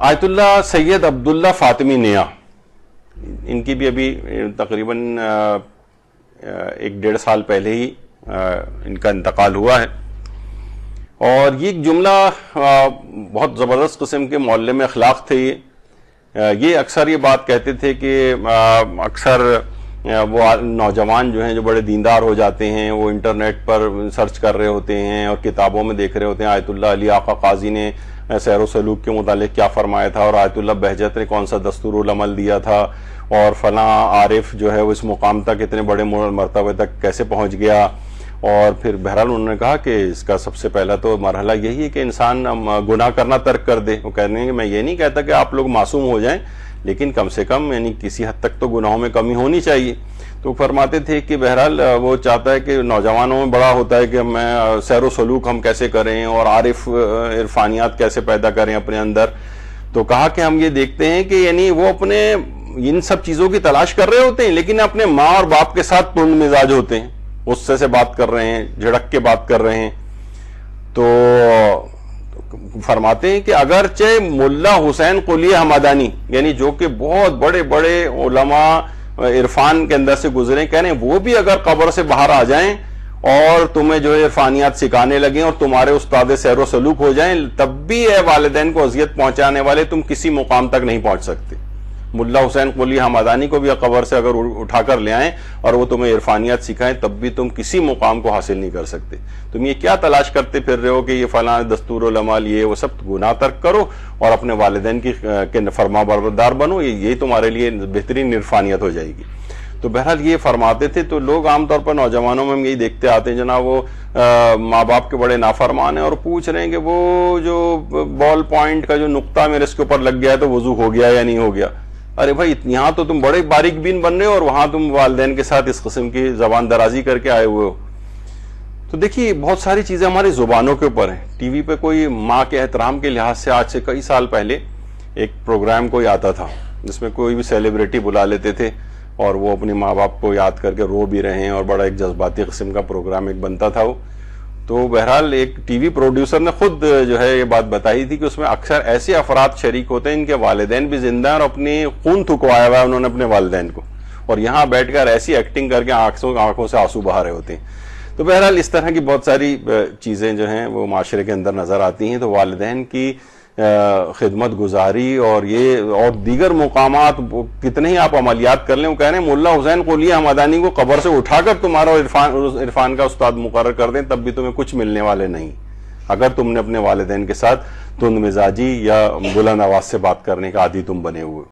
آیت اللہ سید عبداللہ فاطمی نیا، ان کی بھی ابھی تقریباً 1-1.5 سال پہلے ہی ان کا انتقال ہوا ہے، اور یہ ایک جملہ بہت زبردست قسم کے معلم اخلاق تھے. یہ اکثر یہ بات کہتے تھے کہ اکثر وہ نوجوان جو ہیں جو بڑے دیندار ہو جاتے ہیں، وہ انٹرنیٹ پر سرچ کر رہے ہوتے ہیں اور کتابوں میں دیکھ رہے ہوتے ہیں آیت اللہ علی آقا قاضی نے سیر و سلوک کے متعلق کیا فرمایا تھا، اور آیت اللہ بہجت نے کون سا دستور العمل دیا تھا، اور فلاں عارف جو ہے وہ اس مقام تک اتنے بڑے مرتبے تک کیسے پہنچ گیا. اور پھر بہرحال انہوں نے کہا کہ اس کا سب سے پہلا تو مرحلہ یہی ہے کہ انسان گناہ کرنا ترک کر دے. وہ کہنے کہ میں یہ نہیں کہتا کہ آپ لوگ معصوم ہو جائیں، لیکن کم سے کم یعنی کسی حد تک تو گناہوں میں کمی ہونی چاہیے. تو فرماتے تھے کہ بہرحال وہ چاہتا ہے کہ نوجوانوں میں بڑا ہوتا ہے کہ ہمیں سیر و سلوک ہم کیسے کریں اور عرفانیات کیسے پیدا کریں اپنے اندر. تو کہا کہ ہم یہ دیکھتے ہیں کہ یعنی وہ اپنے ان سب چیزوں کی تلاش کر رہے ہوتے ہیں، لیکن اپنے ماں اور باپ کے ساتھ تند مزاج ہوتے ہیں، غصے سے بات کر رہے ہیں، جھڑک کے بات کر رہے ہیں. تو فرماتے ہیں کہ اگرچہ ملا حسین قلی حمدانی، یعنی جو کہ بہت بڑے بڑے علماء عرفان کے اندر سے گزرے، کہہ رہے ہیں وہ بھی اگر قبر سے باہر آ جائیں اور تمہیں جو ہے عرفانیات سکھانے لگیں اور تمہارے استاد سیر و سلوک ہو جائیں، تب بھی اے والدین کو اذیت پہنچانے والے تم کسی مقام تک نہیں پہنچ سکتے. ملا حسین قلی حمدانی کو بھی قبر سے اگر اٹھا کر لے آئیں اور وہ تمہیں عرفانیات سکھائیں، تب بھی تم کسی مقام کو حاصل نہیں کر سکتے. تم یہ کیا تلاش کرتے پھر رہے ہو کہ یہ فلاں دستور العمل یہ وہ سب گناہ ترک کرو اور اپنے والدین کی فرما بردار بنو، یہ تمہارے لیے بہترین عرفانیت ہو جائے گی. تو بہرحال یہ فرماتے تھے. تو لوگ عام طور پر نوجوانوں میں ہم یہی دیکھتے آتے ہیں جناب، وہ ماں باپ کے بڑے نافرمان ہیں اور پوچھ رہے ہیں کہ وہ جو بال پوائنٹ کا جو نقطہ میرے اس کے اوپر لگ گیا ہے تو وضو ہو گیا یا نہیں ہو گیا. ارے بھائی یہاں تو تم بڑے باریک بین بن رہے ہو اور وہاں تم والدین کے ساتھ اس قسم کی زبان درازی کر کے آئے ہوئے ہو. تو دیکھیے بہت ساری چیزیں ہماری زبانوں کے اوپر ہیں. ٹی وی پہ کوئی ماں کے احترام کے لحاظ سے آج سے کئی سال پہلے ایک پروگرام کوئی آتا تھا جس میں کوئی بھی سیلیبریٹی بلا لیتے تھے اور وہ اپنی ماں باپ کو یاد کر کے رو بھی رہے ہیں، اور بڑا ایک جذباتی قسم کا پروگرام ایک بنتا تھا وہ. تو بہرحال ایک ٹی وی پروڈیوسر نے خود جو ہے یہ بات بتائی تھی کہ اس میں اکثر ایسے افراد شریک ہوتے ہیں ان کے والدین بھی زندہ ہیں اور اپنی خون تھکوایا ہوا ہے انہوں نے اپنے والدین کو، اور یہاں بیٹھ کر ایسی ایکٹنگ کر کے آنکھوں سے آنسو بہا رہے ہوتے ہیں. تو بہرحال اس طرح کی بہت ساری چیزیں جو ہیں وہ معاشرے کے اندر نظر آتی ہیں. تو والدین کی خدمت گزاری اور یہ اور دیگر مقامات کتنے ہی آپ عملیات کر لیں. وہ کہہ رہے ہیں ملا حسین قلی حمدانی کو قبر سے اٹھا کر تمہارا عرفان کا استاد مقرر کر دیں، تب بھی تمہیں کچھ ملنے والے نہیں اگر تم نے اپنے والدین کے ساتھ تند مزاجی یا بلند آواز سے بات کرنے کا عادی تم بنے ہوئے.